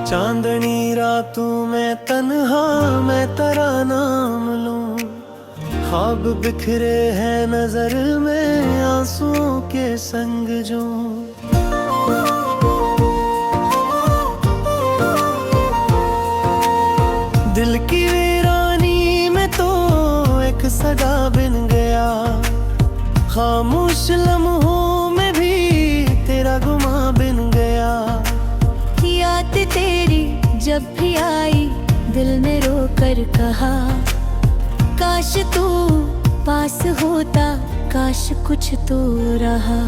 चांदनी रातों में तन्हा मैं तेरा नाम लूं, ख्वाब बिखरे हैं नजर में आंसुओं के संग जो। दिल की वीरानी में तो एक सदा बिन गया, खामोश लम्हों में भी तेरा गुमा बिन गया। याद तेरी जब भी आई दिल ने रो कर कहा, काश तू पास होता, काश कुछ तो रहा।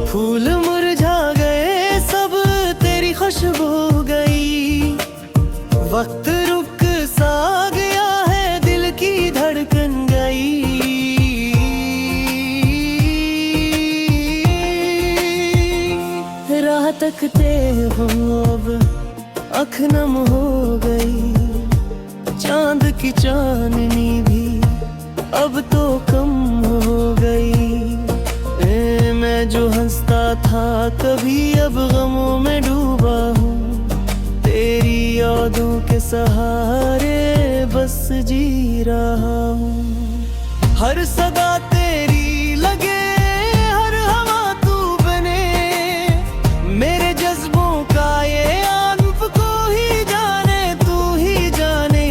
फूल मुरझा गए सब तेरी खुशबू गई, वक्त रुक सा गया है दिल की धड़कन गई। राह तकते हो अब आँख नम हो गई, चांद की चांदनी भी अब तो कम हो गई। मैं जो हंसता था कभी अब गमों में डूबा हूँ, तेरी यादों के सहारे बस जी रहा हूँ। हर सदा तेरी लगे, हर हवा तू बने, मेरे जज्बों का ये अंत को ही जाने तू ही जाने।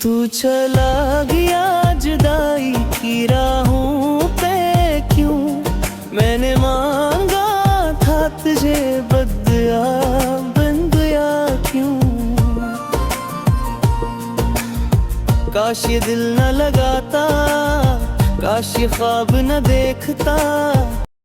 तू चला गया जुदाई की राहों पे क्यों, मैंने मांगा था तुझे बदया बन गया क्यों। काश ये दिल न लगाता, काश ये ख्वाब न देखता,